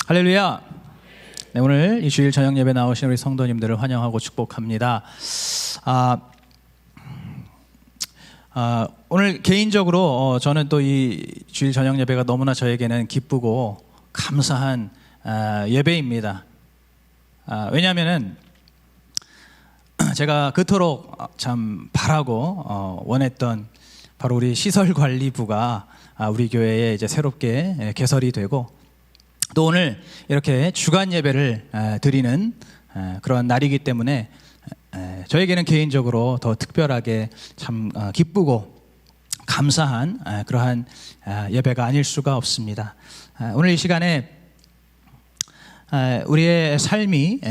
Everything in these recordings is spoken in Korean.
할렐루야. 네, 오늘 이 주일 저녁 예배 나오신 우리 성도님들을 환영하고 축복합니다. 오늘 개인적으로 저는 또 이 주일 저녁 예배가 너무나 저에게는 기쁘고 감사한 예배입니다. 왜냐하면은 제가 그토록 참 바라고 원했던 바로 우리 시설관리부가 우리 교회에 이제 새롭게 개설이 되고, 또 오늘 이렇게 주간 예배를 드리는 그런 날이기 때문에 저에게는 개인적으로 더 특별하게 참 기쁘고 감사한 그러한 예배가 아닐 수가 없습니다. 오늘 이 시간에 우리의 삶이,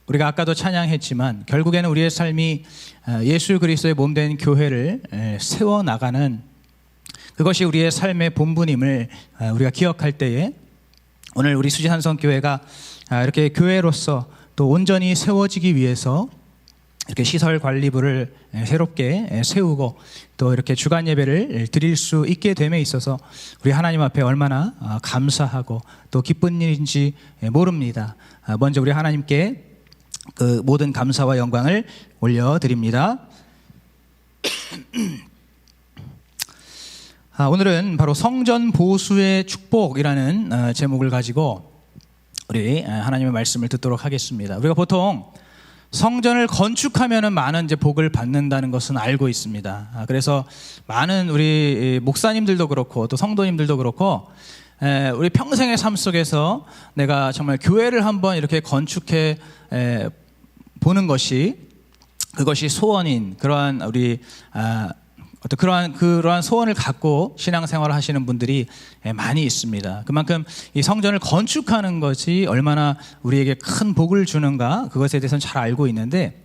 우리가 아까도 찬양했지만 결국에는 우리의 삶이 예수 그리스도의 몸된 교회를 세워나가는, 그것이 우리의 삶의 본분임을 우리가 기억할 때에 오늘 우리 수지산성교회가 이렇게 교회로서 또 온전히 세워지기 위해서 이렇게 시설관리부를 새롭게 세우고 또 이렇게 주간 예배를 드릴 수 있게 됨에 있어서 우리 하나님 앞에 얼마나 감사하고 또 기쁜 일인지 모릅니다. 먼저 우리 하나님께 그 모든 감사와 영광을 올려드립니다. 오늘은 바로 성전 보수의 축복이라는 제목을 가지고 우리 하나님의 말씀을 듣도록 하겠습니다. 우리가 보통 성전을 건축하면 많은 이제 복을 받는다는 것은 알고 있습니다. 그래서 많은 우리 목사님들도 그렇고 또 성도님들도 그렇고 우리 평생의 삶 속에서 내가 정말 교회를 한번 이렇게 건축해 보는 것이, 그것이 소원인 그러한 우리 그러한 소원을 갖고 신앙생활을 하시는 분들이 많이 있습니다. 그만큼 이 성전을 건축하는 것이 얼마나 우리에게 큰 복을 주는가, 그것에 대해서는 잘 알고 있는데,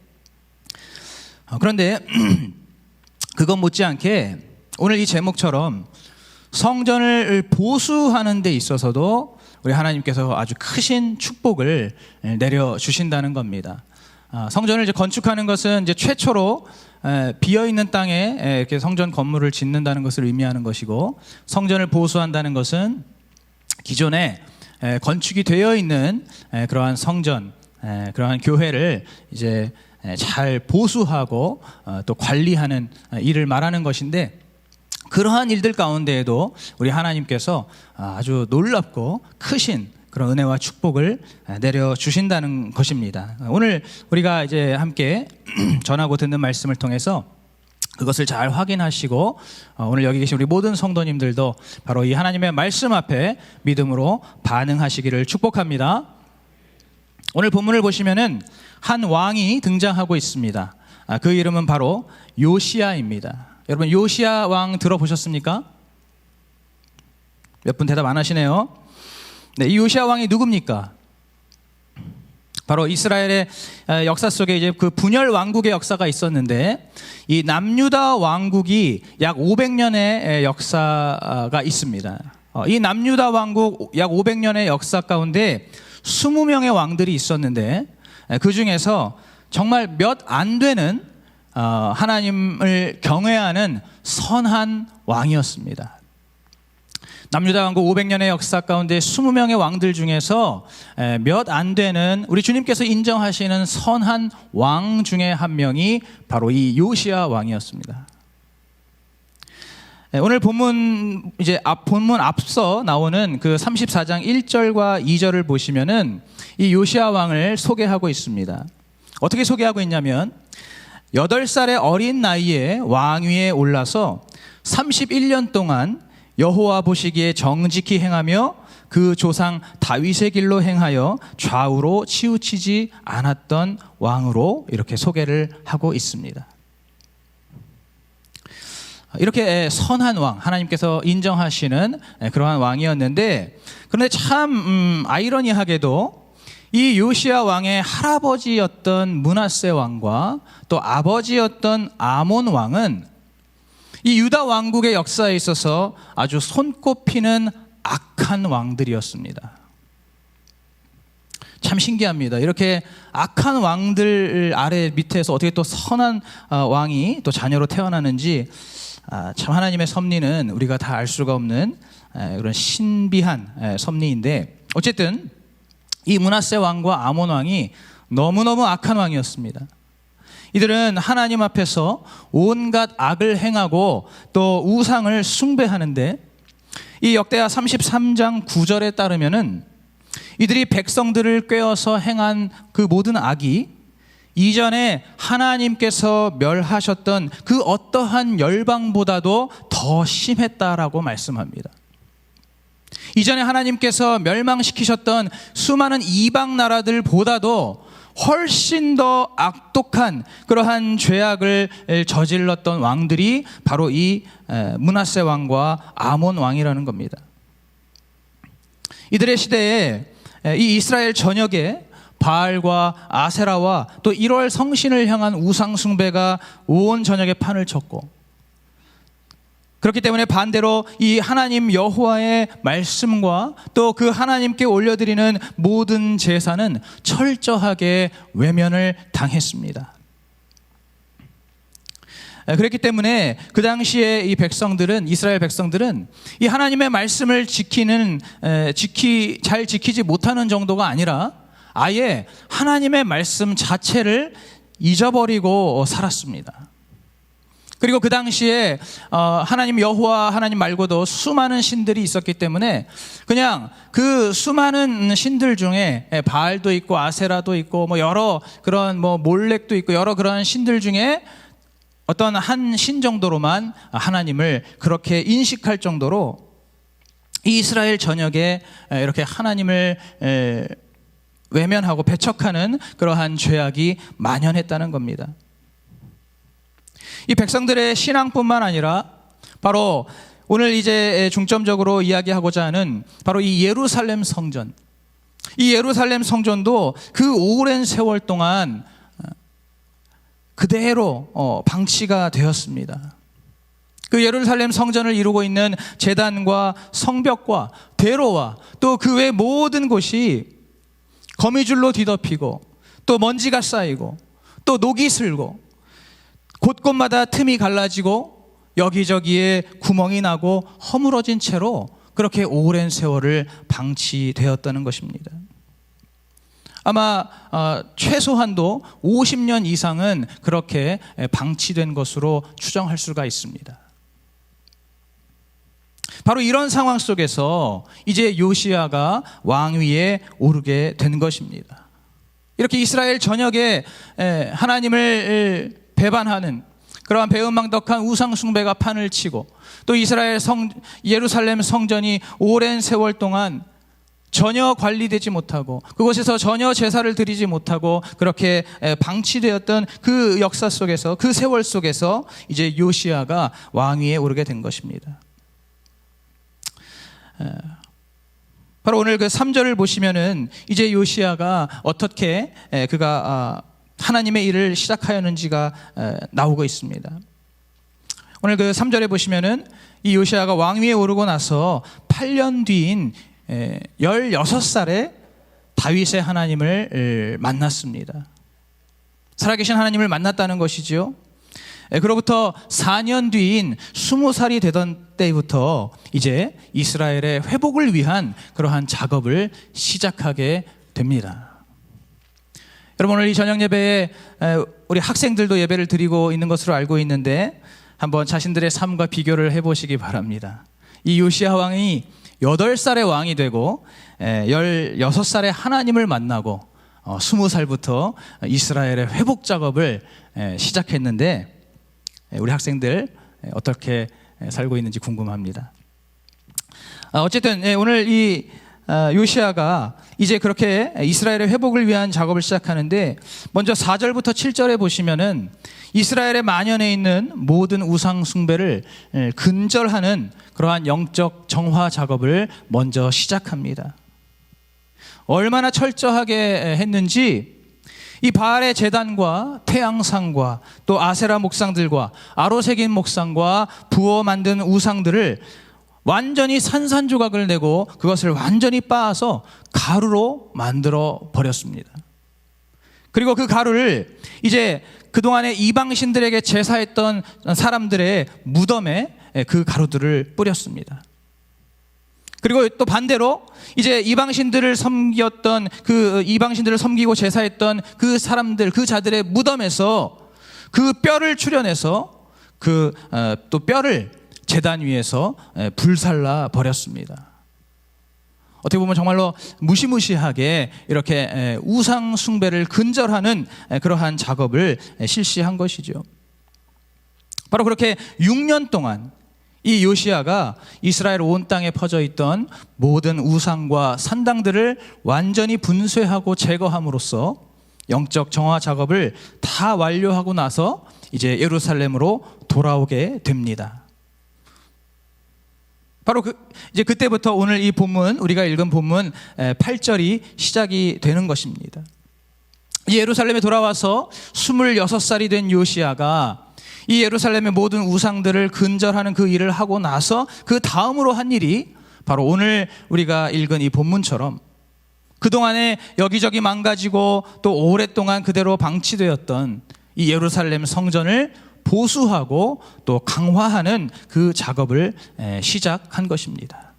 그런데 그것 못지않게 오늘 이 제목처럼 성전을 보수하는 데 있어서도 우리 하나님께서 아주 크신 축복을 내려주신다는 겁니다. 성전을 이제 건축하는 것은 이제 최초로 비어있는 땅에 이렇게 성전 건물을 짓는다는 것을 의미하는 것이고, 성전을 보수한다는 것은 기존에 건축이 되어 있는 그러한 성전, 그러한 교회를 이제 잘 보수하고 또 관리하는 일을 말하는 것인데, 그러한 일들 가운데에도 우리 하나님께서 아주 놀랍고 크신 그런 은혜와 축복을 내려주신다는 것입니다. 오늘 우리가 이제 함께 전하고 듣는 말씀을 통해서 그것을 잘 확인하시고 오늘 여기 계신 우리 모든 성도님들도 바로 이 하나님의 말씀 앞에 믿음으로 반응하시기를 축복합니다. 오늘 본문을 보시면은 한 왕이 등장하고 있습니다. 그 이름은 바로 요시야입니다. 여러분, 요시야 왕 들어보셨습니까? 몇 분 대답 안 하시네요. 네, 이 요시야 왕이 누굽니까? 바로 이스라엘의 역사 속에 이제 그 분열 왕국의 역사가 있었는데, 이 남유다 왕국이 약 500년의 역사가 있습니다. 이 남유다 왕국 약 500년의 역사 가운데 20명의 왕들이 있었는데, 그 중에서 정말 몇 안 되는 하나님을 경외하는 선한 왕이었습니다. 남유다 왕국 500년의 역사 가운데 20명의 왕들 중에서 몇 안 되는 우리 주님께서 인정하시는 선한 왕 중에 한 명이 바로 이 요시야 왕이었습니다. 오늘 본문 본문 앞서 나오는 그 34장 1절과 2절을 보시면은 이 요시야 왕을 소개하고 있습니다. 어떻게 소개하고 있냐면 8살의 어린 나이에 왕위에 올라서 31년 동안 여호와 보시기에 정직히 행하며 그 조상 다윗의 길로 행하여 좌우로 치우치지 않았던 왕으로 이렇게 소개를 하고 있습니다. 이렇게 선한 왕, 하나님께서 인정하시는 그러한 왕이었는데, 그런데 참 아이러니하게도 이 요시야 왕의 할아버지였던 므낫세 왕과 또 아버지였던 아몬 왕은 이 유다 왕국의 역사에 있어서 아주 손꼽히는 악한 왕들이었습니다. 참 신기합니다. 이렇게 악한 왕들 아래 밑에서 어떻게 또 선한 왕이 또 자녀로 태어나는지 참 하나님의 섭리는 우리가 다 알 수가 없는 그런 신비한 섭리인데, 어쨌든 이 므낫세 왕과 아몬 왕이 너무너무 악한 왕이었습니다. 이들은 하나님 앞에서 온갖 악을 행하고 또 우상을 숭배하는데, 이 역대하 33장 9절에 따르면은 이들이 백성들을 꾀어서 행한 그 모든 악이 이전에 하나님께서 멸하셨던 그 어떠한 열방보다도 더 심했다라고 말씀합니다. 이전에 하나님께서 멸망시키셨던 수많은 이방 나라들보다도 훨씬 더 악독한 그러한 죄악을 저질렀던 왕들이 바로 이 므낫세 왕과 아몬 왕이라는 겁니다. 이들의 시대에 이 이스라엘 전역에 바알과 아세라와 또 1월 성신을 향한 우상 숭배가 온 전역에 판을 쳤고, 그렇기 때문에 반대로 이 하나님 여호와의 말씀과 또 그 하나님께 올려드리는 모든 제사는 철저하게 외면을 당했습니다. 그렇기 때문에 그 당시에 이 백성들은, 이스라엘 백성들은 이 하나님의 말씀을 잘 지키지 못하는 정도가 아니라 아예 하나님의 말씀 자체를 잊어버리고 살았습니다. 그리고 그 당시에 하나님 여호와 하나님 말고도 수많은 신들이 있었기 때문에 그냥 그 수많은 신들 중에 바알도 있고 아세라도 있고 뭐 여러 그런 뭐 몰렉도 있고 여러 그런 신들 중에 어떤 한 신 정도로만 하나님을 그렇게 인식할 정도로 이 이스라엘 전역에 이렇게 하나님을 외면하고 배척하는 그러한 죄악이 만연했다는 겁니다. 이 백성들의 신앙뿐만 아니라 바로 오늘 이제 중점적으로 이야기하고자 하는 바로 이 예루살렘 성전, 이 예루살렘 성전도 그 오랜 세월 동안 그대로 방치가 되었습니다. 그 예루살렘 성전을 이루고 있는 제단과 성벽과 대로와 또 그 외 모든 곳이 거미줄로 뒤덮이고 또 먼지가 쌓이고 또 녹이 슬고 곳곳마다 틈이 갈라지고 여기저기에 구멍이 나고 허물어진 채로 그렇게 오랜 세월을 방치되었다는 것입니다. 아마 최소한도 50년 이상은 그렇게 방치된 것으로 추정할 수가 있습니다. 바로 이런 상황 속에서 이제 요시야가 왕위에 오르게 된 것입니다. 이렇게 이스라엘 전역에 하나님을 배반하는 그러한 배은망덕한 우상 숭배가 판을 치고 또 이스라엘 예루살렘 성전이 오랜 세월 동안 전혀 관리되지 못하고 그곳에서 전혀 제사를 드리지 못하고 그렇게 방치되었던 그 역사 속에서, 그 세월 속에서 이제 요시야가 왕위에 오르게 된 것입니다. 바로 오늘 그 3절을 보시면은 이제 요시야가 어떻게 그가 하나님의 일을 시작하였는지가 나오고 있습니다. 오늘 그 3절에 보시면은 이 요시야가 왕위에 오르고 나서 8년 뒤인 16살에 다윗의 하나님을 만났습니다. 살아계신 하나님을 만났다는 것이지요. 그로부터 4년 뒤인 20살이 되던 때부터 이제 이스라엘의 회복을 위한 그러한 작업을 시작하게 됩니다. 여러분, 오늘 이 저녁 예배에 우리 학생들도 예배를 드리고 있는 것으로 알고 있는데 한번 자신들의 삶과 비교를 해보시기 바랍니다. 이 요시야 왕이 8살의 왕이 되고 16살에 하나님을 만나고 20살부터 이스라엘의 회복 작업을 시작했는데 우리 학생들 어떻게 살고 있는지 궁금합니다. 어쨌든 오늘 이 요시야가 이제 그렇게 이스라엘의 회복을 위한 작업을 시작하는데 먼저 4절부터 7절에 보시면은 이스라엘에 만연해 있는 모든 우상 숭배를 근절하는 그러한 영적 정화 작업을 먼저 시작합니다. 얼마나 철저하게 했는지 이 바알의 제단과 태양상과 또 아세라 목상들과 아로새긴 목상과 부어 만든 우상들을 완전히 산산조각을 내고 그것을 완전히 빻아서 가루로 만들어 버렸습니다. 그리고 그 가루를 이제 그동안에 이방신들에게 제사했던 사람들의 무덤에 그 가루들을 뿌렸습니다. 그리고 또 반대로 이제 이방신들을 섬겼던 그 이방신들을 섬기고 제사했던 그 사람들, 그 자들의 무덤에서 그 뼈를 출현해서 또 뼈를 제단 위에서 불살라 버렸습니다. 어떻게 보면 정말로 무시무시하게 이렇게 우상 숭배를 근절하는 그러한 작업을 실시한 것이죠. 바로 그렇게 6년 동안 이 요시야가 이스라엘 온 땅에 퍼져 있던 모든 우상과 산당들을 완전히 분쇄하고 제거함으로써 영적 정화 작업을 다 완료하고 나서 이제 예루살렘으로 돌아오게 됩니다. 바로 이제 그때부터 오늘 이 본문, 우리가 읽은 본문 8절이 시작이 되는 것입니다. 예루살렘에 돌아와서 26살이 된 요시야가 이 예루살렘의 모든 우상들을 근절하는 그 일을 하고 나서 그 다음으로 한 일이 바로 오늘 우리가 읽은 이 본문처럼 그동안에 여기저기 망가지고 또 오랫동안 그대로 방치되었던 이 예루살렘 성전을 보수하고 또 강화하는 그 작업을 시작한 것입니다.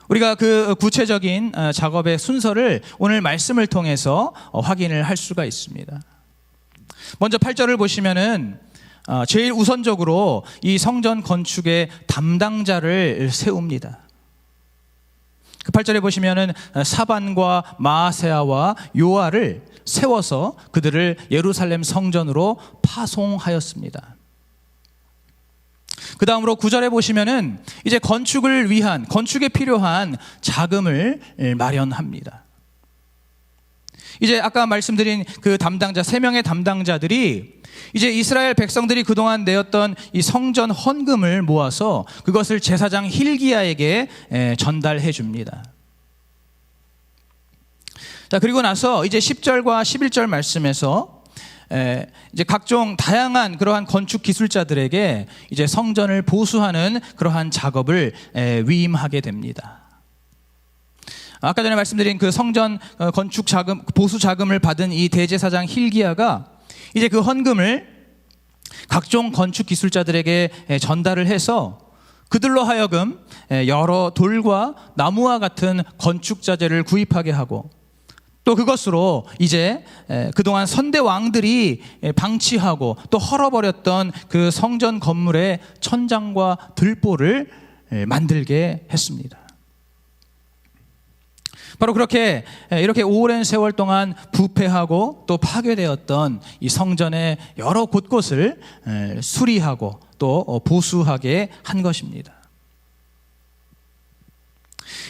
우리가 그 구체적인 작업의 순서를 오늘 말씀을 통해서 확인을 할 수가 있습니다. 먼저 8절을 보시면은 제일 우선적으로 이 성전 건축의 담당자를 세웁니다. 그 8절에 보시면은 사반과 마아세아와 요아를 세워서 그들을 예루살렘 성전으로 파송하였습니다. 그 다음으로 9절에 보시면은 이제 건축에 필요한 자금을 마련합니다. 이제 아까 말씀드린 그 담당자, 3명의 담당자들이 이제 이스라엘 백성들이 그동안 내었던 이 성전 헌금을 모아서 그것을 제사장 힐기야에게 전달해 줍니다. 자, 그리고 나서 이제 10절과 11절 말씀에서 이제 각종 다양한 그러한 건축 기술자들에게 이제 성전을 보수하는 그러한 작업을 위임하게 됩니다. 아까 전에 말씀드린 그 성전 건축 자금, 보수 자금을 받은 이 대제사장 힐기야가 이제 그 헌금을 각종 건축 기술자들에게 전달을 해서 그들로 하여금 여러 돌과 나무와 같은 건축 자재를 구입하게 하고 또 그것으로 이제 그동안 선대 왕들이 방치하고 또 헐어버렸던 그 성전 건물의 천장과 들보를 만들게 했습니다. 바로 그렇게 이렇게 오랜 세월 동안 부패하고 또 파괴되었던 이 성전의 여러 곳곳을 수리하고 또 보수하게 한 것입니다.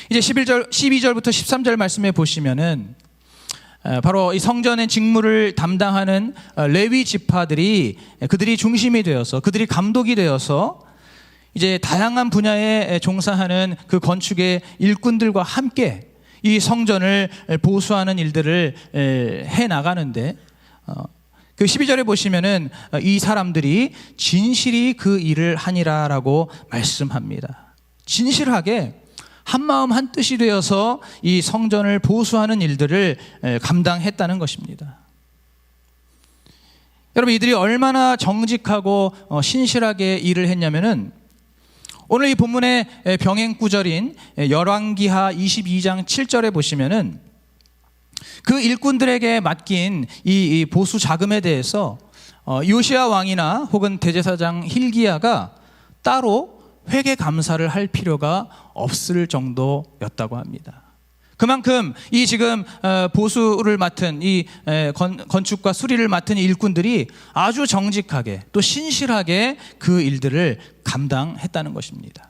이제 12절부터 13절 말씀에 보시면은 바로 이 성전의 직무를 담당하는 레위 지파들이 그들이 중심이 되어서 그들이 감독이 되어서 이제 다양한 분야에 종사하는 그 건축의 일꾼들과 함께 이 성전을 보수하는 일들을 해 나가는데 그 12절에 보시면은 이 사람들이 진실이 그 일을 하니라라고 말씀합니다. 진실하게 한마음 한뜻이 되어서 이 성전을 보수하는 일들을 감당했다는 것입니다. 여러분, 이들이 얼마나 정직하고 신실하게 일을 했냐면은 오늘 이 본문의 병행 구절인 열왕기하 22장 7절에 보시면은 그 일꾼들에게 맡긴 이 보수 자금에 대해서 요시야 왕이나 혹은 대제사장 힐기야가 따로 회계 감사를 할 필요가 없을 정도였다고 합니다. 그만큼 이 지금 보수를 맡은 이 건축과 수리를 맡은 일꾼들이 아주 정직하게 또 신실하게 그 일들을 감당했다는 것입니다.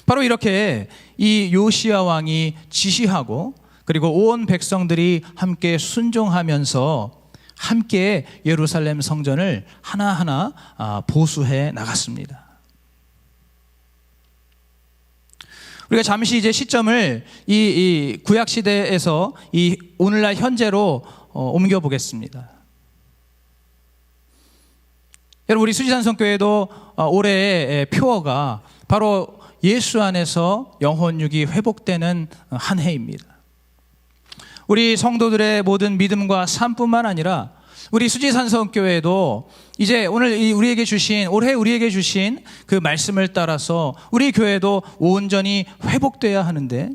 바로 이렇게 이 요시야 왕이 지시하고 그리고 온 백성들이 함께 순종하면서 함께 예루살렘 성전을 하나하나 보수해 나갔습니다. 우리가 잠시 이제 시점을 이 구약 시대에서 이 오늘날 현재로 옮겨 보겠습니다. 여러분, 우리 수지산성교회도 올해의 표어가 바로 예수 안에서 영혼육이 회복되는 한 해입니다. 우리 성도들의 모든 믿음과 삶뿐만 아니라 우리 수지산성교회도 이제 오늘 올해 우리에게 주신 그 말씀을 따라서 우리 교회도 온전히 회복돼야 하는데,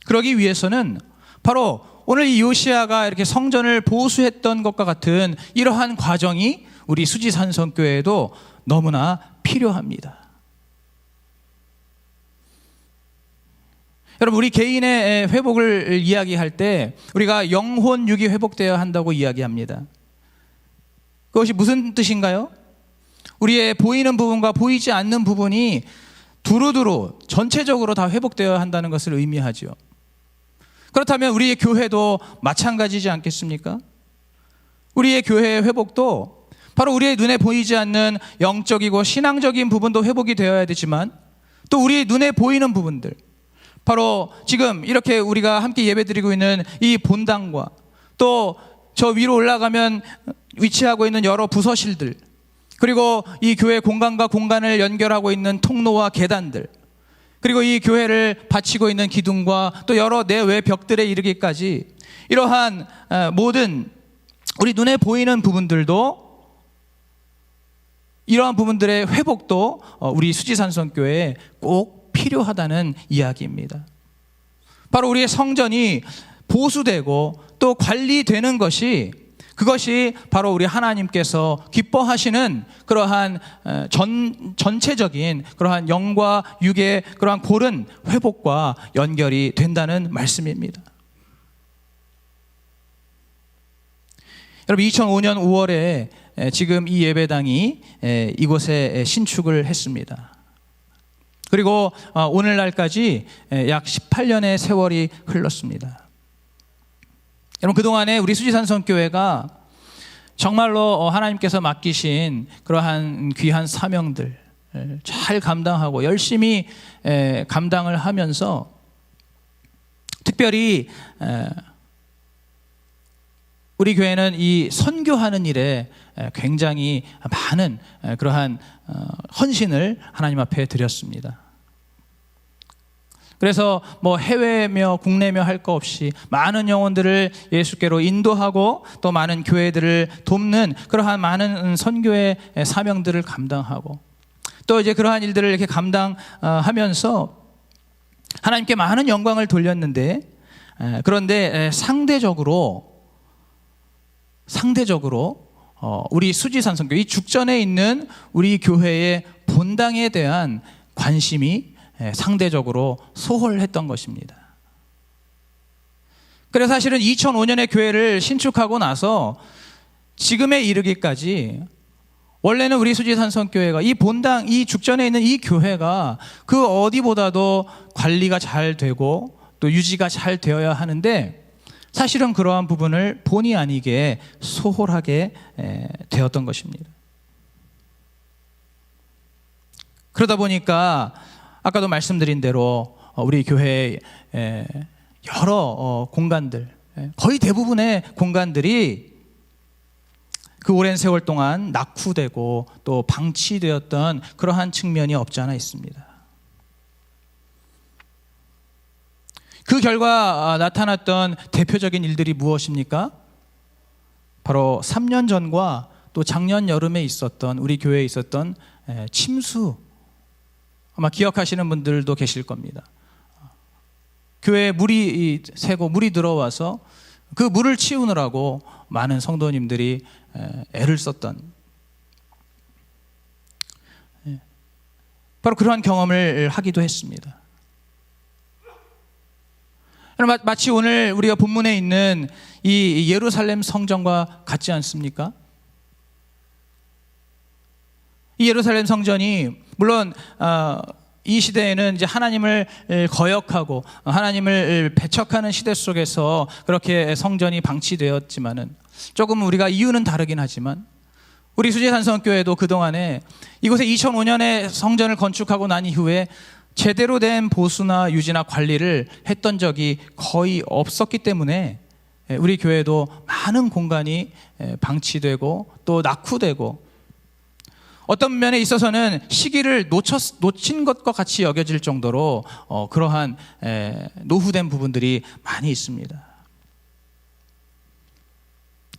그러기 위해서는 바로 오늘 이 요시야가 이렇게 성전을 보수했던 것과 같은 이러한 과정이 우리 수지산성교회에도 너무나 필요합니다. 여러분, 우리 개인의 회복을 이야기할 때 우리가 영혼 육이 회복되어야 한다고 이야기합니다. 그것이 무슨 뜻인가요? 우리의 보이는 부분과 보이지 않는 부분이 두루두루 전체적으로 다 회복되어야 한다는 것을 의미하죠. 그렇다면 우리의 교회도 마찬가지지 않겠습니까? 우리의 교회의 회복도 바로 우리의 눈에 보이지 않는 영적이고 신앙적인 부분도 회복이 되어야 되지만, 또 우리의 눈에 보이는 부분들, 바로 지금 이렇게 우리가 함께 예배드리고 있는 이 본당과 또 저 위로 올라가면 위치하고 있는 여러 부서실들, 그리고 이 교회 공간과 공간을 연결하고 있는 통로와 계단들, 그리고 이 교회를 바치고 있는 기둥과 또 여러 내외 벽들에 이르기까지 이러한 모든 우리 눈에 보이는 부분들도, 이러한 부분들의 회복도 우리 수지산성교회에 꼭 필요하다는 이야기입니다. 바로 우리의 성전이 보수되고 또 관리되는 것이, 그것이 바로 우리 하나님께서 기뻐하시는 그러한 전체적인 그러한 영과 육의 그러한 고른 회복과 연결이 된다는 말씀입니다. 여러분, 2005년 5월에 지금 이 예배당이 이곳에 신축을 했습니다. 그리고 오늘날까지 약 18년의 세월이 흘렀습니다. 여러분, 그동안에 우리 수지산성교회가 정말로 하나님께서 맡기신 그러한 귀한 사명들 잘 감당하고 열심히 감당을 하면서, 특별히 우리 교회는 이 선교하는 일에 굉장히 많은 그러한 헌신을 하나님 앞에 드렸습니다. 그래서 뭐 해외며 국내며 할 거 없이 많은 영혼들을 예수께로 인도하고 또 많은 교회들을 돕는 그러한 많은 선교의 사명들을 감당하고, 또 이제 그러한 일들을 이렇게 감당하면서 하나님께 많은 영광을 돌렸는데, 그런데 상대적으로 우리 수지산성교, 이 죽전에 있는 우리 교회의 본당에 대한 관심이 상대적으로 소홀했던 것입니다. 그래서 사실은 2005년에 교회를 신축하고 나서 지금에 이르기까지, 원래는 우리 수지산성교회가 이 본당, 이 죽전에 있는 이 교회가 그 어디보다도 관리가 잘 되고 또 유지가 잘 되어야 하는데, 사실은 그러한 부분을 본의 아니게 소홀하게 되었던 것입니다. 그러다 보니까 아까도 말씀드린 대로 우리 교회의 여러 공간들, 거의 대부분의 공간들이 그 오랜 세월 동안 낙후되고 또 방치되었던 그러한 측면이 없지 않아 있습니다. 그 결과 나타났던 대표적인 일들이 무엇입니까? 바로 3년 전과 또 작년 여름에 있었던, 우리 교회에 있었던 침수, 아마 기억하시는 분들도 계실 겁니다. 교회에 물이 새고 물이 들어와서 그 물을 치우느라고 많은 성도님들이 애를 썼던, 바로 그러한 경험을 하기도 했습니다. 마치 오늘 우리가 본문에 있는 이 예루살렘 성전과 같지 않습니까? 이 예루살렘 성전이 물론 이 시대에는 이제 하나님을 거역하고 하나님을 배척하는 시대 속에서 그렇게 성전이 방치되었지만은, 조금 우리가 이유는 다르긴 하지만, 우리 수지산성교회도 그동안에 이곳에 2005년에 성전을 건축하고 난 이후에 제대로 된 보수나 유지나 관리를 했던 적이 거의 없었기 때문에 우리 교회도 많은 공간이 방치되고 또 낙후되고, 어떤 면에 있어서는 시기를 놓친 것과 같이 여겨질 정도로 그러한 노후된 부분들이 많이 있습니다.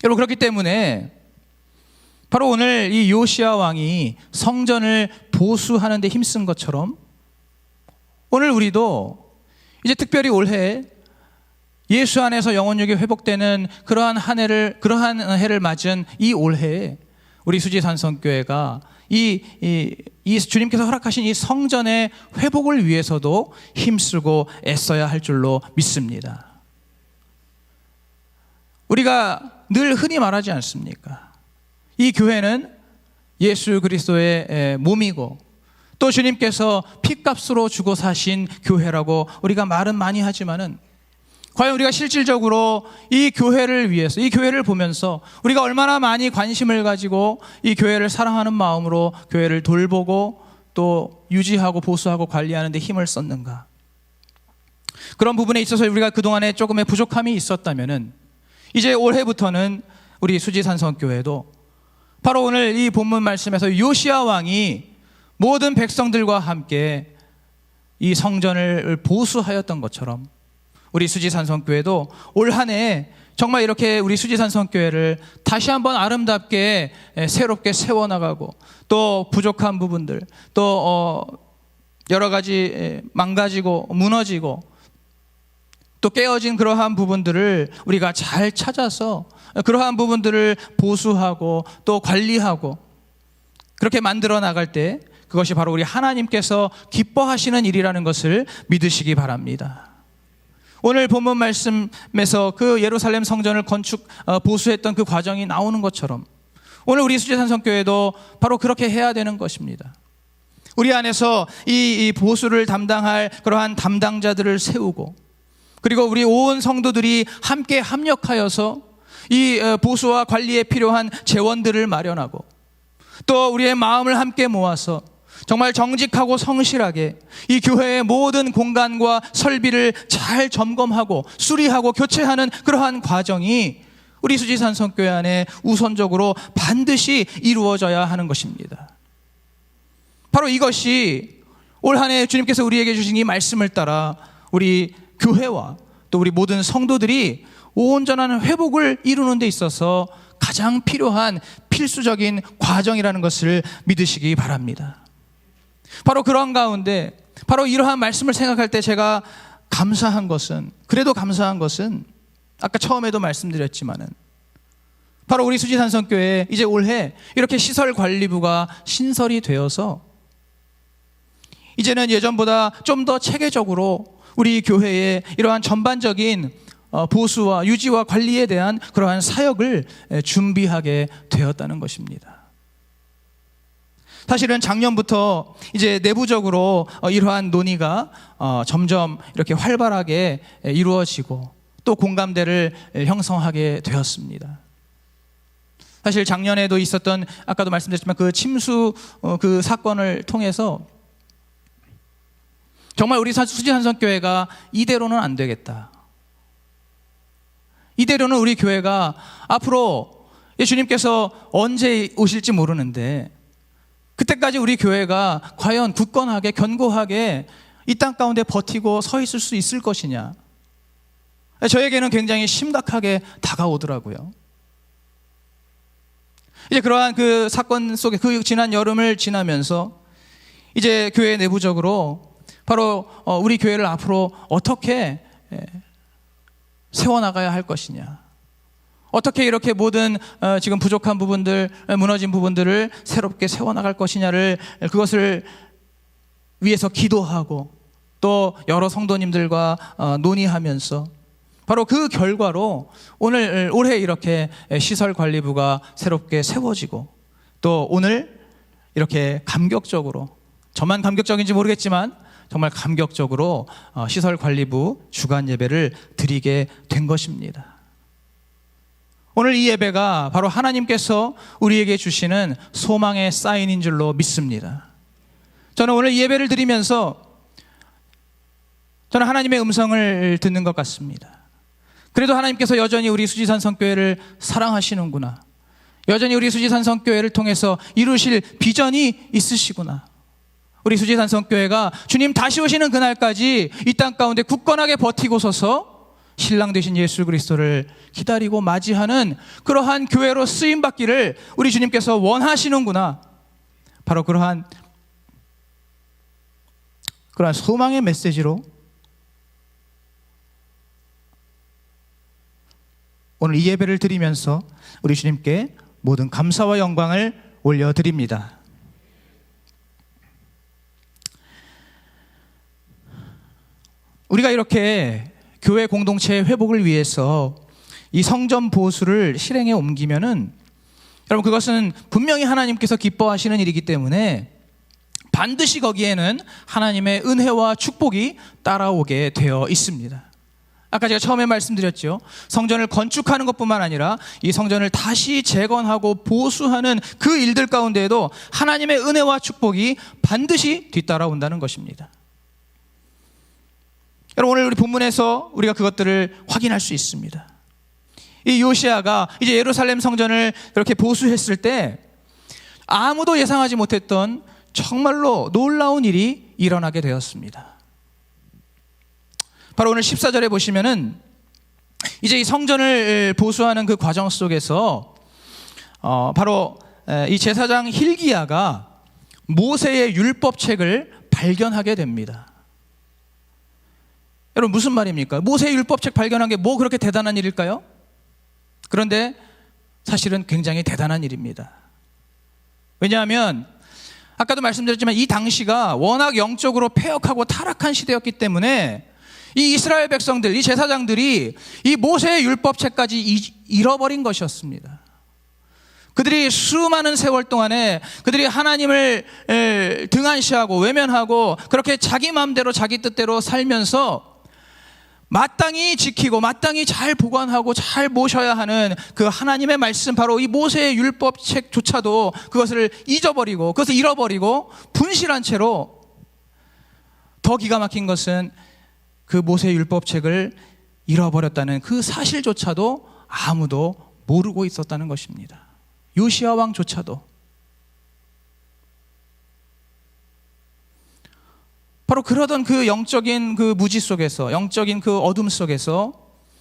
여러분, 그렇기 때문에 바로 오늘 이 요시야 왕이 성전을 보수하는 데 힘쓴 것처럼 오늘 우리도 이제 특별히 올해 예수 안에서 영혼력이 회복되는 그러한 해를 맞은 이 올해에 우리 수지산성교회가 이 주님께서 허락하신 이 성전의 회복을 위해서도 힘쓰고 애써야 할 줄로 믿습니다. 우리가 늘 흔히 말하지 않습니까? 이 교회는 예수 그리스도의 몸이고 또 주님께서 핏값으로 주고 사신 교회라고 우리가 말은 많이 하지만은 과연 우리가 실질적으로 이 교회를 위해서, 이 교회를 보면서 우리가 얼마나 많이 관심을 가지고 이 교회를 사랑하는 마음으로 교회를 돌보고 또 유지하고 보수하고 관리하는 데 힘을 썼는가? 그런 부분에 있어서 우리가 그동안에 조금의 부족함이 있었다면은 이제 올해부터는 우리 수지산성교회도 바로 오늘 이 본문 말씀에서 요시야 왕이 모든 백성들과 함께 이 성전을 보수하였던 것처럼 우리 수지산성교회도 올 한 해 정말 이렇게 우리 수지산성교회를 다시 한번 아름답게 새롭게 세워나가고 또 부족한 부분들 또 여러 가지 망가지고 무너지고 또 깨어진 그러한 부분들을 우리가 잘 찾아서 그러한 부분들을 보수하고 또 관리하고 그렇게 만들어 나갈 때 그것이 바로 우리 하나님께서 기뻐하시는 일이라는 것을 믿으시기 바랍니다. 오늘 본문 말씀에서 그 예루살렘 성전을 보수했던 그 과정이 나오는 것처럼 오늘 우리 수지산성교회도 바로 그렇게 해야 되는 것입니다. 우리 안에서 이 보수를 담당할 그러한 담당자들을 세우고 그리고 우리 온 성도들이 함께 합력하여서 이 보수와 관리에 필요한 재원들을 마련하고 또 우리의 마음을 함께 모아서 정말 정직하고 성실하게 이 교회의 모든 공간과 설비를 잘 점검하고 수리하고 교체하는 그러한 과정이 우리 수지산성교회 안에 우선적으로 반드시 이루어져야 하는 것입니다. 바로 이것이 올 한 해 주님께서 우리에게 주신 이 말씀을 따라 우리 교회와 또 우리 모든 성도들이 온전한 회복을 이루는 데 있어서 가장 필요한 필수적인 과정이라는 것을 믿으시기 바랍니다. 바로 그런 가운데 바로 이러한 말씀을 생각할 때 제가 그래도 감사한 것은 아까 처음에도 말씀드렸지만은 바로 우리 수지산성교회 이제 올해 이렇게 시설관리부가 신설이 되어서 이제는 예전보다 좀 더 체계적으로 우리 교회의 이러한 전반적인 보수와 유지와 관리에 대한 그러한 사역을 준비하게 되었다는 것입니다. 사실은 작년부터 이제 내부적으로 이러한 논의가 점점 이렇게 활발하게 이루어지고 또 공감대를 형성하게 되었습니다. 사실 작년에도 있었던 아까도 말씀드렸지만 그 침수 그 사건을 통해서 정말 우리 수지산성교회가 이대로는 안 되겠다. 이대로는 우리 교회가 앞으로 주님께서 언제 오실지 모르는데 그때까지 우리 교회가 과연 굳건하게 견고하게 이 땅 가운데 버티고 서 있을 수 있을 것이냐. 저에게는 굉장히 심각하게 다가오더라고요. 이제 그러한 그 사건 속에 그 지난 여름을 지나면서 이제 교회 내부적으로 바로 우리 교회를 앞으로 어떻게 세워나가야 할 것이냐. 어떻게 이렇게 모든 지금 부족한 부분들, 무너진 부분들을 새롭게 세워나갈 것이냐를 그것을 위해서 기도하고 또 여러 성도님들과 논의하면서 바로 그 결과로 올해 이렇게 시설관리부가 새롭게 세워지고 또 오늘 이렇게 감격적으로 저만 감격적인지 모르겠지만 정말 감격적으로 시설관리부 주간 예배를 드리게 된 것입니다. 오늘 이 예배가 바로 하나님께서 우리에게 주시는 소망의 사인인 줄로 믿습니다. 저는 오늘 이 예배를 드리면서 저는 하나님의 음성을 듣는 것 같습니다. 그래도 하나님께서 여전히 우리 수지산성교회를 사랑하시는구나. 여전히 우리 수지산성교회를 통해서 이루실 비전이 있으시구나. 우리 수지산성교회가 주님 다시 오시는 그날까지 이 땅 가운데 굳건하게 버티고 서서 신랑 되신 예수 그리스도를 기다리고 맞이하는 그러한 교회로 쓰임 받기를 우리 주님께서 원하시는구나. 바로 그러한 소망의 메시지로 오늘 이 예배를 드리면서 우리 주님께 모든 감사와 영광을 올려드립니다. 우리가 이렇게 교회 공동체의 회복을 위해서 이 성전 보수를 실행에 옮기면은 여러분, 그것은 분명히 하나님께서 기뻐하시는 일이기 때문에 반드시 거기에는 하나님의 은혜와 축복이 따라오게 되어 있습니다. 아까 제가 처음에 말씀드렸죠. 성전을 건축하는 것뿐만 아니라 이 성전을 다시 재건하고 보수하는 그 일들 가운데에도 하나님의 은혜와 축복이 반드시 뒤따라온다는 것입니다. 여러분, 오늘 우리 본문에서 우리가 그것들을 확인할 수 있습니다. 이 요시야가 이제 예루살렘 성전을 그렇게 보수했을 때 아무도 예상하지 못했던 정말로 놀라운 일이 일어나게 되었습니다. 바로 오늘 14절에 보시면은 이제 이 성전을 보수하는 그 과정 속에서 바로 이 제사장 hil기야가 모세의 율법책을 발견하게 됩니다. 여러분, 무슨 말입니까? 모세의 율법책 발견한 게 뭐 그렇게 대단한 일일까요? 그런데 사실은 굉장히 대단한 일입니다. 왜냐하면 아까도 말씀드렸지만 이 당시가 워낙 영적으로 패역하고 타락한 시대였기 때문에 이 이스라엘 백성들, 이 제사장들이 이 모세의 율법책까지 잃어버린 것이었습니다. 그들이 수많은 세월 동안에 그들이 하나님을 등한시하고 외면하고 그렇게 자기 마음대로 자기 뜻대로 살면서 마땅히 지키고 마땅히 잘 보관하고 잘 모셔야 하는 그 하나님의 말씀, 바로 이 모세의 율법책조차도 그것을 잊어버리고 그것을 잃어버리고 분실한 채로, 더 기가 막힌 것은 그 모세의 율법책을 잃어버렸다는 그 사실조차도 아무도 모르고 있었다는 것입니다. 요시야 왕조차도. 바로 그러던 그 영적인 그 무지 속에서, 영적인 그 어둠 속에서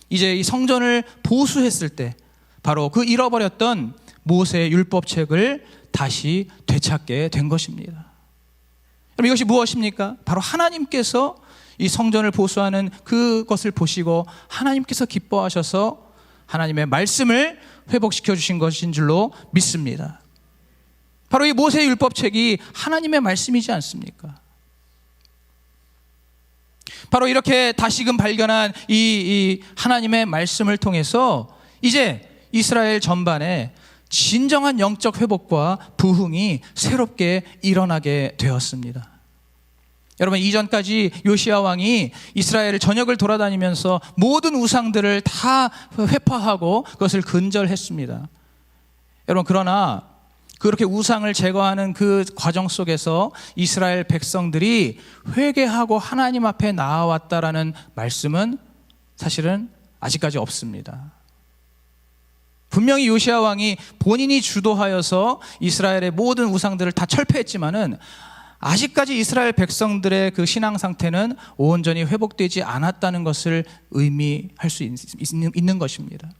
이제 이 성전을 보수했을 때 바로 그 잃어버렸던 모세의 율법책을 다시 되찾게 된 것입니다. 그럼 이것이 무엇입니까? 바로 하나님께서 이 성전을 보수하는 그것을 보시고 하나님께서 기뻐하셔서 하나님의 말씀을 회복시켜 주신 것인 줄로 믿습니다. 바로 이 모세의 율법책이 하나님의 말씀이지 않습니까? 바로 이렇게 다시금 발견한 이 하나님의 말씀을 통해서 이제 이스라엘 전반에 진정한 영적 회복과 부흥이 새롭게 일어나게 되었습니다. 여러분, 이전까지 요시야 왕이 이스라엘을 전역을 돌아다니면서 모든 우상들을 다 회파하고 그것을 근절했습니다. 여러분, 그러나 그렇게 우상을 제거하는 그 과정 속에서 이스라엘 백성들이 회개하고 하나님 앞에 나아왔다라는 말씀은 사실은 아직까지 없습니다. 분명히 요시야 왕이 본인이 주도하여서 이스라엘의 모든 우상들을 다 철폐했지만은 아직까지 이스라엘 백성들의 그 신앙 상태는 온전히 회복되지 않았다는 것을 의미할 수 있는 것입니다.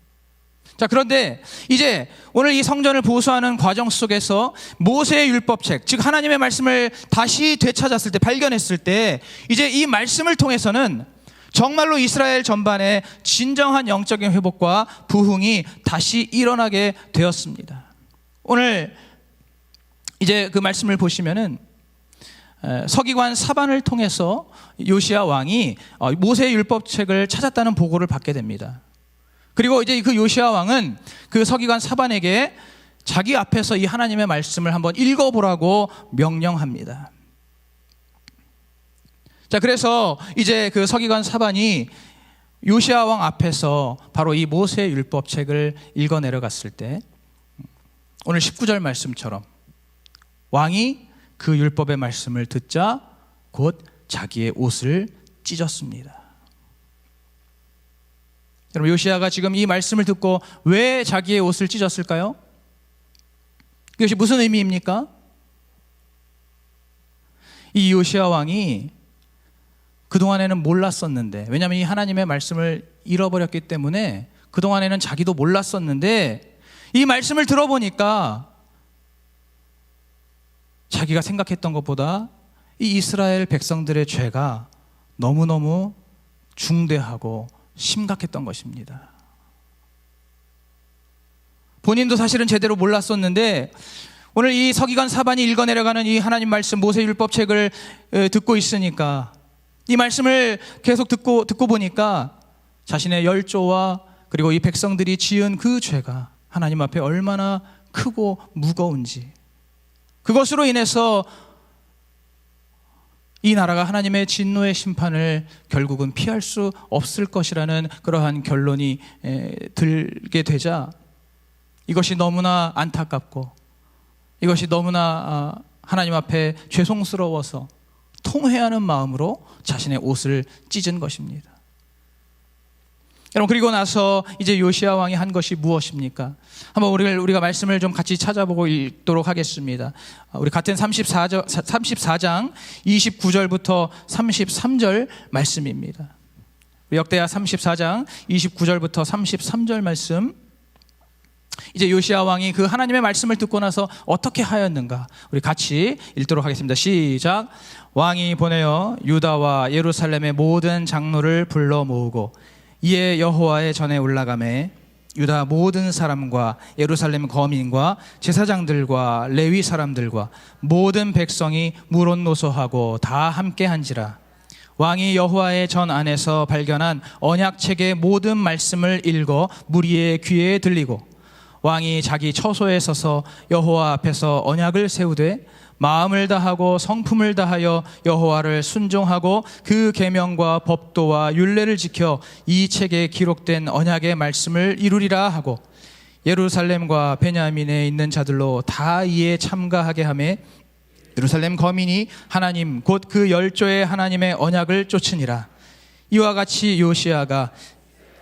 자, 그런데 이제 오늘 이 성전을 보수하는 과정 속에서 모세의 율법책, 즉 하나님의 말씀을 다시 되찾았을 때, 발견했을 때 이제 이 말씀을 통해서는 정말로 이스라엘 전반에 진정한 영적인 회복과 부흥이 다시 일어나게 되었습니다. 오늘 이제 그 말씀을 보시면은 서기관 사반을 통해서 요시야 왕이 모세의 율법책을 찾았다는 보고를 받게 됩니다. 그리고 이제 그 요시야 왕은 그 서기관 사반에게 자기 앞에서 이 하나님의 말씀을 한번 읽어보라고 명령합니다. 자, 그래서 이제 그 서기관 사반이 요시야 왕 앞에서 바로 이 모세의 율법책을 읽어 내려갔을 때 오늘 19절 말씀처럼 왕이 그 율법의 말씀을 듣자 곧 자기의 옷을 찢었습니다. 여러분, 요시야가 지금 이 말씀을 듣고 왜 자기의 옷을 찢었을까요? 이것이 무슨 의미입니까? 이 요시야 왕이 그동안에는 몰랐었는데, 왜냐하면 이 하나님의 말씀을 잃어버렸기 때문에 그동안에는 자기도 몰랐었는데 이 말씀을 들어보니까 자기가 생각했던 것보다 이 이스라엘 백성들의 죄가 너무너무 중대하고 심각했던 것입니다. 본인도 사실은 제대로 몰랐었는데 오늘 이 서기관 사반이 읽어내려가는 이 하나님 말씀 모세율법책을 듣고 있으니까, 이 말씀을 계속 듣고 보니까 자신의 열조와 그리고 이 백성들이 지은 그 죄가 하나님 앞에 얼마나 크고 무거운지, 그것으로 인해서 이 나라가 하나님의 진노의 심판을 결국은 피할 수 없을 것이라는 그러한 결론이 들게 되자, 이것이 너무나 안타깝고 이것이 너무나 하나님 앞에 죄송스러워서 통회하는 마음으로 자신의 옷을 찢은 것입니다. 여러분, 그리고 나서 이제 요시야 왕이 한 것이 무엇입니까? 한번 우리가 말씀을 좀 같이 찾아보고 읽도록 하겠습니다. 우리 같은 34장 29절부터 33절 말씀입니다. 역대하 34장 29절부터 33절 말씀. 이제 요시야 왕이 그 하나님의 말씀을 듣고 나서 어떻게 하였는가, 우리 같이 읽도록 하겠습니다. 시작. 왕이 보내어 유다와 예루살렘의 모든 장로를 불러 모으고 이에 여호와의 전에 올라가매 유다 모든 사람과 예루살렘 거민과 제사장들과 레위 사람들과 모든 백성이 물온노소하고 다 함께한지라. 왕이 여호와의 전 안에서 발견한 언약책의 모든 말씀을 읽어 무리의 귀에 들리고, 왕이 자기 처소에 서서 여호와 앞에서 언약을 세우되 마음을 다하고 성품을 다하여 여호와를 순종하고 그 계명과 법도와 율례를 지켜 이 책에 기록된 언약의 말씀을 이루리라 하고, 예루살렘과 베냐민에 있는 자들로 다 이에 참가하게 하매 예루살렘 거민이 하나님 곧 그 열조의 하나님의 언약을 쫓으니라. 이와 같이 요시야가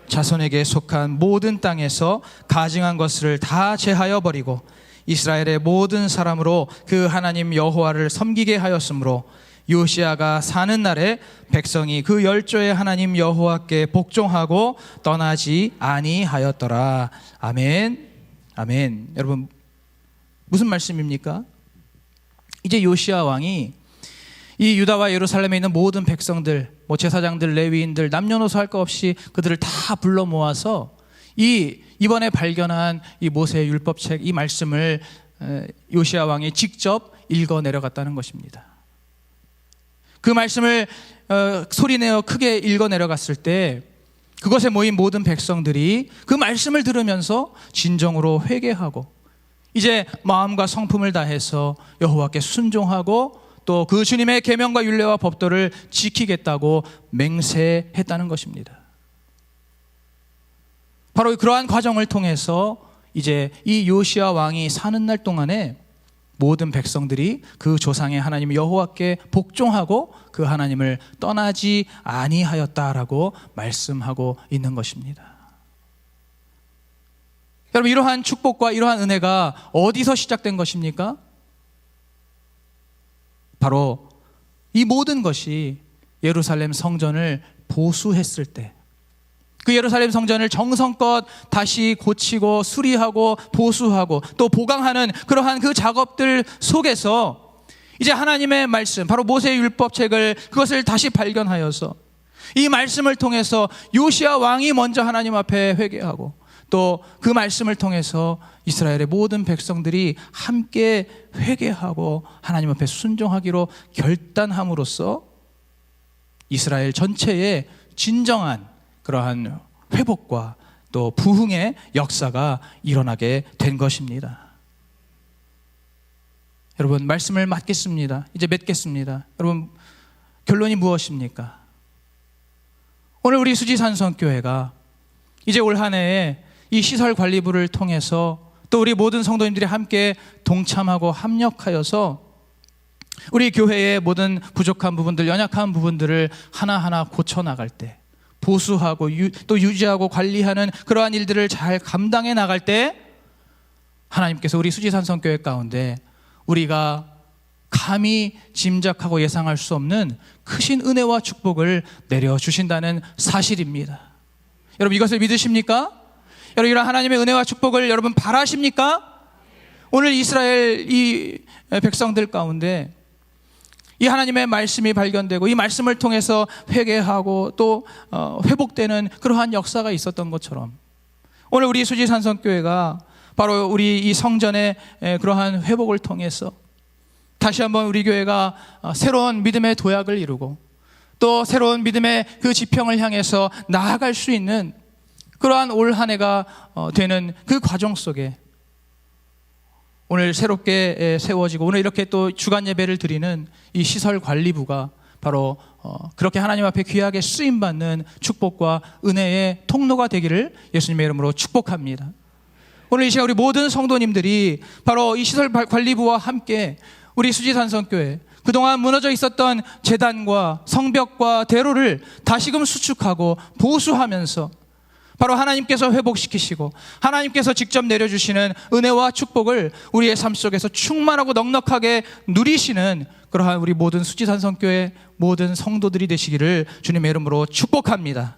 자손에게 속한 모든 땅에서 가증한 것을 다 제하여 버리고 이스라엘의 모든 사람으로 그 하나님 여호와를 섬기게 하였으므로 요시야가 사는 날에 백성이 그 열조의 하나님 여호와께 복종하고 떠나지 아니하였더라. 아멘. 아멘. 여러분, 무슨 말씀입니까? 이제 요시야 왕이 이 유다와 예루살렘에 있는 모든 백성들, 제사장들, 레위인들, 남녀노소 할 것 없이 그들을 다 불러 모아서 이번에 발견한 이 모세의 율법책, 이 말씀을 요시야 왕이 직접 읽어 내려갔다는 것입니다. 그 말씀을 소리내어 크게 읽어 내려갔을 때 그것에 모인 모든 백성들이 그 말씀을 들으면서 진정으로 회개하고 이제 마음과 성품을 다해서 여호와께 순종하고 또 그 주님의 계명과 율례와 법도를 지키겠다고 맹세했다는 것입니다. 바로 그러한 과정을 통해서 이제 이 요시야 왕이 사는 날 동안에 모든 백성들이 그 조상의 하나님 여호와께 복종하고 그 하나님을 떠나지 아니하였다라고 말씀하고 있는 것입니다. 여러분, 이러한 축복과 이러한 은혜가 어디서 시작된 것입니까? 바로 이 모든 것이 예루살렘 성전을 보수했을 때, 그 예루살렘 성전을 정성껏 다시 고치고 수리하고 보수하고 또 보강하는 그러한 그 작업들 속에서 이제 하나님의 말씀, 바로 모세의 율법책을 그것을 다시 발견하여서 이 말씀을 통해서 요시야 왕이 먼저 하나님 앞에 회개하고 또 그 말씀을 통해서 이스라엘의 모든 백성들이 함께 회개하고 하나님 앞에 순종하기로 결단함으로써 이스라엘 전체의 진정한 그러한 회복과 또 부흥의 역사가 일어나게 된 것입니다. 여러분, 말씀을 맺겠습니다. 이제 맺겠습니다. 여러분, 결론이 무엇입니까? 오늘 우리 수지산성교회가 이제 올 한 해에 이 시설관리부를 통해서 또 우리 모든 성도님들이 함께 동참하고 합력하여서 우리 교회의 모든 부족한 부분들, 연약한 부분들을 하나하나 고쳐나갈 때, 보수하고 또 유지하고 관리하는 그러한 일들을 잘 감당해 나갈 때 하나님께서 우리 수지산성교회 가운데 우리가 감히 짐작하고 예상할 수 없는 크신 은혜와 축복을 내려주신다는 사실입니다. 여러분, 이것을 믿으십니까? 여러분, 이런 하나님의 은혜와 축복을 여러분 바라십니까? 오늘 이스라엘 이 백성들 가운데 이 하나님의 말씀이 발견되고 이 말씀을 통해서 회개하고 또 회복되는 그러한 역사가 있었던 것처럼, 오늘 우리 수지산성교회가 바로 우리 이 성전의 그러한 회복을 통해서 다시 한번 우리 교회가 새로운 믿음의 도약을 이루고 또 새로운 믿음의 그 지평을 향해서 나아갈 수 있는 그러한 올 한 해가 되는 그 과정 속에 오늘 새롭게 세워지고 오늘 이렇게 또 주간 예배를 드리는 이 시설 관리부가 바로 그렇게 하나님 앞에 귀하게 쓰임받는 축복과 은혜의 통로가 되기를 예수님의 이름으로 축복합니다. 오늘 이 시간 우리 모든 성도님들이 바로 이 시설 관리부와 함께 우리 수지산성교회 그동안 무너져 있었던 제단과 성벽과 대로를 다시금 수축하고 보수하면서 바로 하나님께서 회복시키시고 하나님께서 직접 내려주시는 은혜와 축복을 우리의 삶 속에서 충만하고 넉넉하게 누리시는 그러한 우리 모든 수지산성교회 모든 성도들이 되시기를 주님의 이름으로 축복합니다.